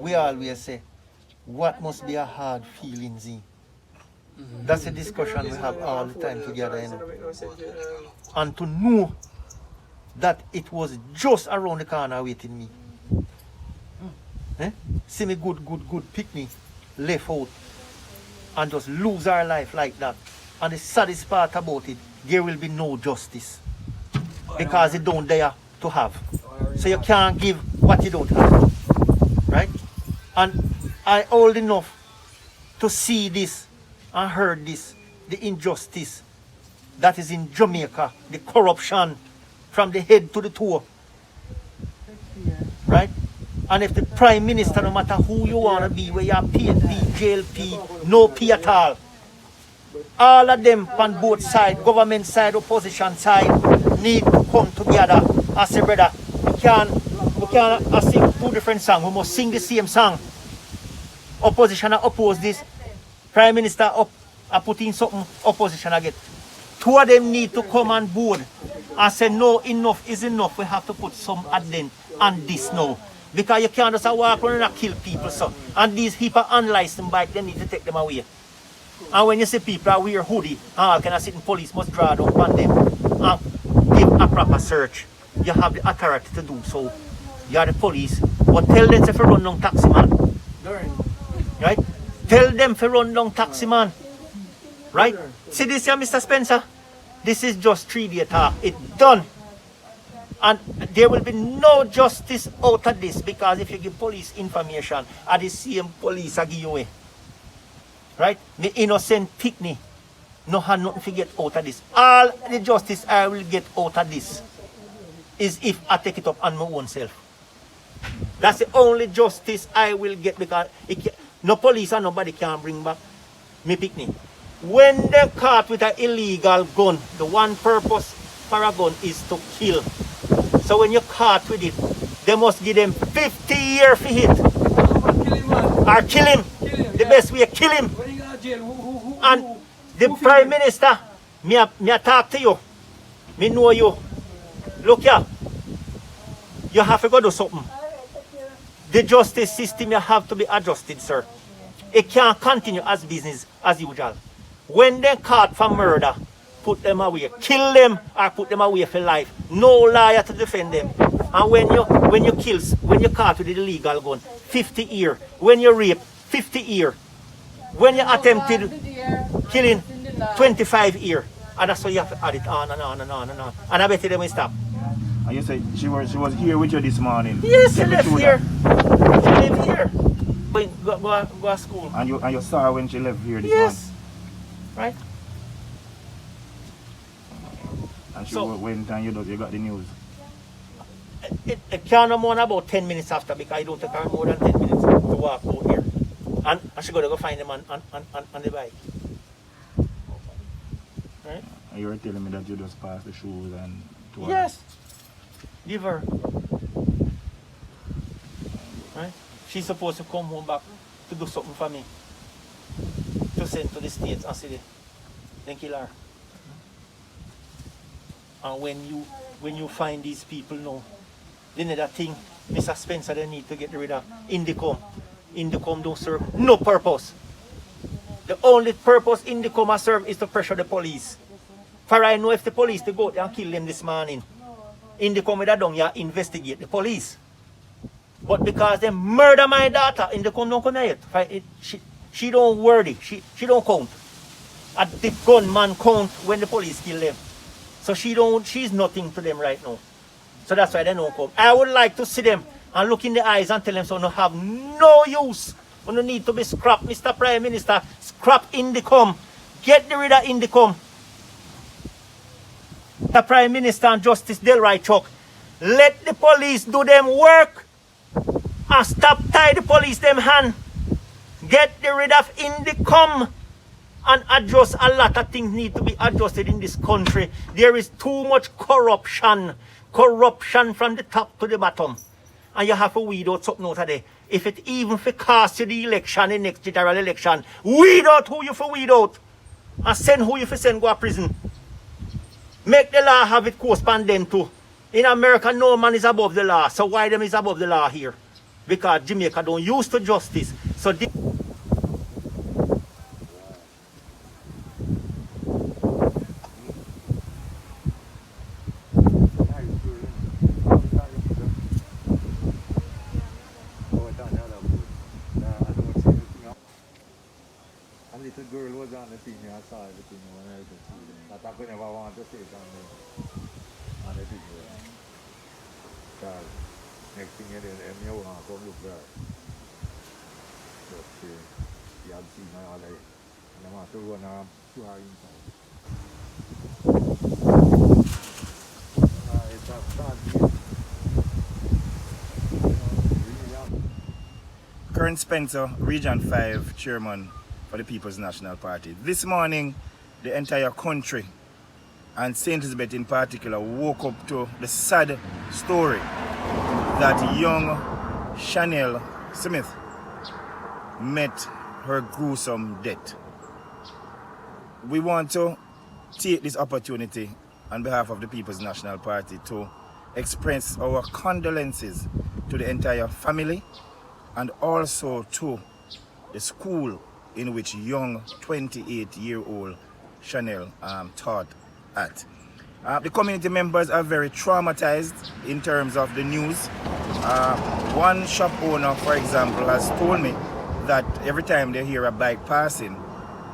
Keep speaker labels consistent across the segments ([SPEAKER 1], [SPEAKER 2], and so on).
[SPEAKER 1] We always say, what must be a hard feeling, Z? That's a discussion we have all the time together, you know. And to know that it was just around the corner waiting me. See me good picnic left out and just lose our life like that. And the saddest part about it, there will be no justice. Because it don't dare to have. So you can't give what you don't have. Right? And I old enough to see this and heard this, the injustice that is in Jamaica, the corruption from the head to the toe. Right? And if the Prime Minister, no matter who you want to be, where you're PNP, JLP, no P at all of them on both sides, government side, opposition side, need to come together and say, brother, we can't sing two different songs, we must sing the same song. Opposition oppose this, Prime Minister put in something, opposition again. Two of them need to come on board and say, no, enough is enough, we have to put some addend on this now. Because you can't just walk around and kill people, so. And these people unlicensed bike, they need to take them away. And when you see people are wear hoodie, all kind of sitting police must draw down on them and give a proper search. You have the authority to do so. You are the police. But tell them to run down taxi man. Right? Tell them to run down taxi man. Right? See this here, Mr. Spencer? This is just 3-day talk. It's done. And there will be no justice out of this, because if you give police information, are the same police are give you away. Right? The innocent picnic no have nothing to get out of this. All the justice I will get out of this is if I take it up on my own self. That's the only justice I will get, because no police and nobody can bring back me picnic. When they're caught with an illegal gun, the one purpose for a gun is to kill. So when you're caught with it, they must give them 50 years for it. Or kill him. The best way, kill him. And the Prime Minister, me talk to you. Me know you. Look here. You have to go do something. The justice system you have to be adjusted, sir. It can't continue as business as usual. When they're caught for murder, put them away. Kill them or put them away for life. No lawyer to defend them. And when you caught with the illegal gun, 50 years. When you rape, 50 years. When you attempted killing, 25 years. And that's why you have to add it on and on and on and on. And I bet you they will stop.
[SPEAKER 2] And you said she was here with you this morning?
[SPEAKER 1] Yes, she left here. She lived here. Go to school.
[SPEAKER 2] And you saw her when she left here this
[SPEAKER 1] morning? Yes. Right?
[SPEAKER 2] And she went and you got the news?
[SPEAKER 1] It can't no more than about 10 minutes after, because I don't take her more than 10 minutes to walk out here. And she got to go find them on the bike. Right?
[SPEAKER 2] And you were telling me that you just passed the shoes and...
[SPEAKER 1] Yes. Give her. Right? She's supposed to come home back to do something for me. To send to the States and say, then kill her. And when you find these people now, the other thing, Mr. Spencer, they need to get rid of Indicom. Indicom don't serve no purpose. The only purpose Indicom has served is to pressure the police. For I know if the police to go there and kill them this morning, Indicom would have done here investigate the police. But because they murder my daughter, Indicom don't come here yet. She don't worthy. She don't count. And the gunman count when the police kill them. So she's nothing to them right now. So that's why they don't come. I would like to see them and look in the eyes and tell them, so no have no use. We don't need to be scrapped, Mr. Prime Minister. Scrap Indicom. Get rid of Indicom. The Prime Minister and Justice Delroy Chuck. Let the police do them work. And stop tie the police them hand. Get rid of Indicom. And adjust a lot of things need to be adjusted in this country. There is too much corruption. Corruption from the top to the bottom. And you have to weed out something out of there. If it even for cost you the election, the next general election, weed out who you for weed out. And send who you for send go to prison. Make the law have it correspond them to. In America, no man is above the law. So why them is above the law here? Because Jamaica don't use to justice. So this
[SPEAKER 3] A little girl was on the thing, I saw everything when I could see them. But I could never want to say something on the video. Because next thing you know, you want to come look there. But you have seen my other, and I want to run around to her inside. It's a sad game.
[SPEAKER 2] Current Spencer, Region 5 Chairman for the People's National Party. This morning, the entire country, and St. Elizabeth in particular, woke up to the sad story that young Chanel Smith met her gruesome death. We want to take this opportunity on behalf of the People's National Party to express our condolences to the entire family and also to the school in which young 28-year-old Chanel taught at. The community members are very traumatized in terms of the news. One shop owner, for example, has told me that every time they hear a bike passing,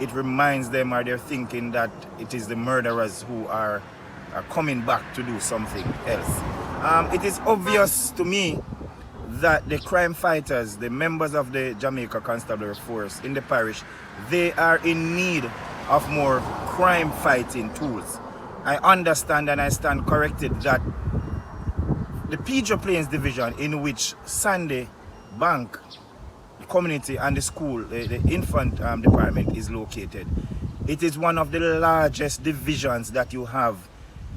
[SPEAKER 2] it reminds them, or they're thinking that it is the murderers who are coming back to do something else. It is obvious to me that the crime fighters, the members of the Jamaica Constabulary Force in the parish, they are in need of more crime fighting tools. I understand and I stand corrected that the Pedro Plains Division, in which Sandy Bank community and the school, the infant department is located, it is one of the largest divisions that you have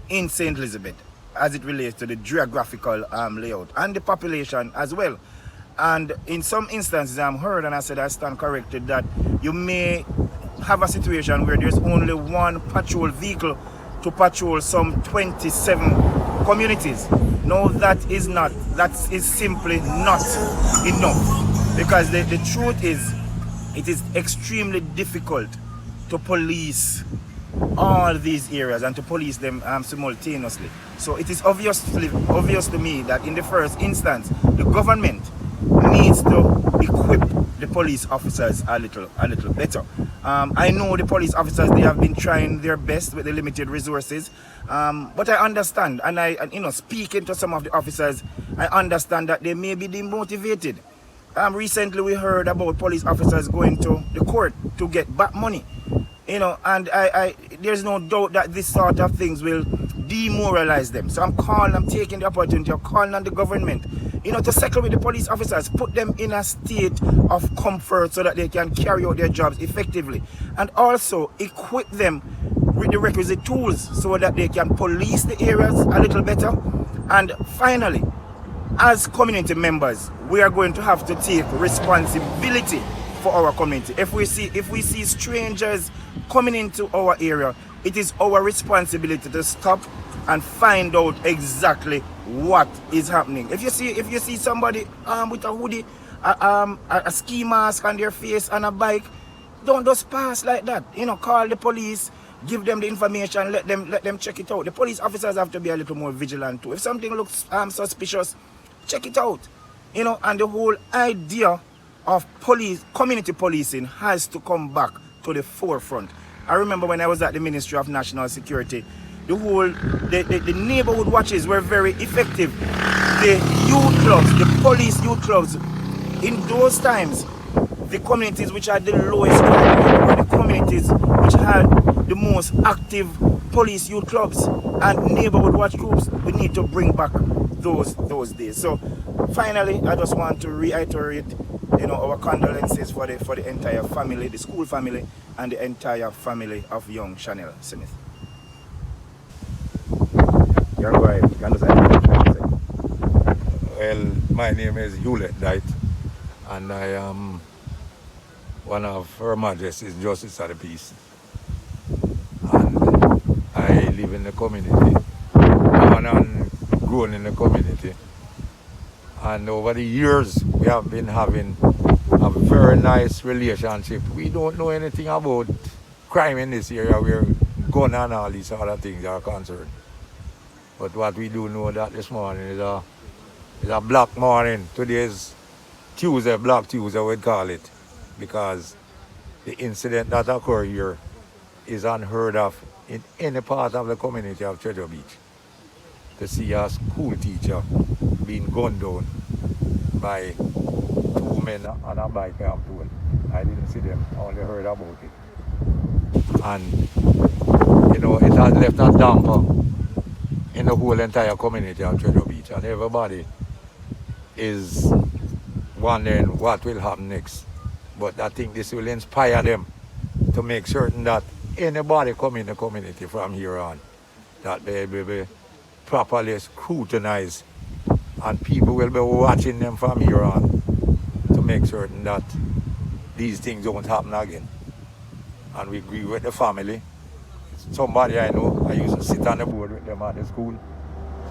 [SPEAKER 2] in St. Elizabeth as it relates to the geographical layout and the population as well. And in some instances I'm heard, and I said I stand corrected, that you may have a situation where there's only one patrol vehicle to patrol some 27 communities. No, that is simply not enough, because the truth is it is extremely difficult to police all these areas and to police them simultaneously. So it is obvious to me that in the first instance, the government needs to equip the police officers a little better. I know the police officers, they have been trying their best with the limited resources, but I understand, and speaking to some of the officers, I understand that they may be demotivated. Recently we heard about police officers going to the court to get back money. And there's no doubt that this sort of things will demoralize them. So I'm taking the opportunity of calling on the government, to settle with the police officers, put them in a state of comfort so that they can carry out their jobs effectively, and also equip them with the requisite tools so that they can police the areas a little better. And finally, as community members, we are going to have to take responsibility for our community. If we see strangers coming into our area, it is our responsibility to stop and find out exactly what is happening. If you see somebody with a hoodie, a ski mask on their face and a bike, don't just pass like that. Call the police, give them the information, let them check it out. The police officers have to be a little more vigilant too. If something looks suspicious, check it out. And the whole idea of community policing has to come back to the forefront. I remember when I was at the Ministry of National Security, the neighborhood watches were very effective. The youth clubs, the police youth clubs, in those times, the communities which had the lowest crime rate were the communities which had the most active police youth clubs and neighborhood watch groups. We need to bring back those days. So finally, I just want to reiterate our condolences for the entire family, the school family, and the entire family of young Chanel Smith.
[SPEAKER 3] You're right. You understand? Well, my name is Hewlett Dyte, and I am one of Her Majesty's Justice of the Peace. And I live in the community. I'm grown in the community. And over the years, we have been having a very nice relationship. We don't know anything about crime in this area where gun and all these other things are concerned. But what we do know that this morning is a black morning. Today is Tuesday, Black Tuesday we'd call it, because the incident that occurred here is unheard of in any part of the community of Treasure Beach. To see a school teacher being gunned down by two men on a bike, I'm told. I didn't see them, I only heard about it. And, you know, it has left a damper in the whole entire community of Treasure Beach, and everybody is wondering what will happen next. But I think this will inspire them to make certain that anybody come in the community from here on, that they will be properly scrutinized, and people will be watching them from here on to make certain that these things don't happen again. And we agree with the family. Somebody I know, I used to sit on the board with them at the school,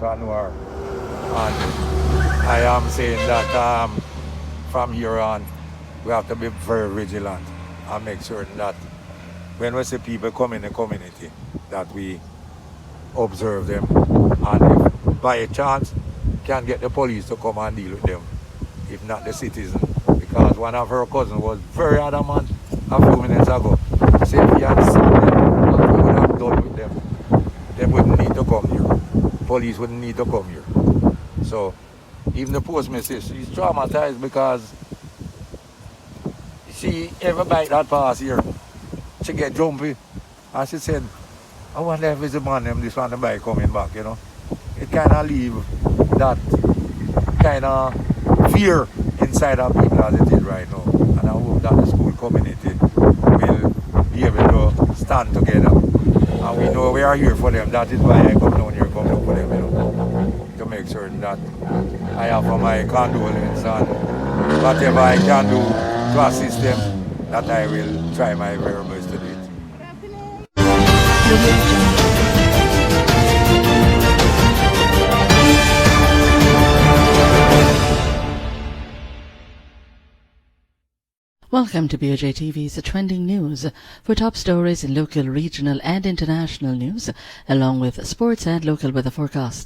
[SPEAKER 3] so I know her. And I am saying that from here on, we have to be very vigilant and make certain that when we see people come in the community, that we observe them, and if by a chance can get the police to come and deal with them, if not the citizen. Because one of her cousins was very adamant a few minutes ago. Say if he had seen them, what he would have done with them, they wouldn't need to come here. Police wouldn't need to come here. So even the postmistress, she's traumatized because she every bike that pass here, she get jumpy. And she said, I wonder if it's the man them this on the bike coming back, you know. It kind of leave that kind of fear inside of people as it is right now. And I hope that the school community will be able to stand together. And we know we are here for them. That is why I come down here, come down for them, you know, to make certain that I offer my condolence and whatever I can do to assist them, that I will try my very best to do it.
[SPEAKER 4] Welcome to BOJ TV's Trending News. For top stories in local, regional and international news, along with sports and local weather forecast.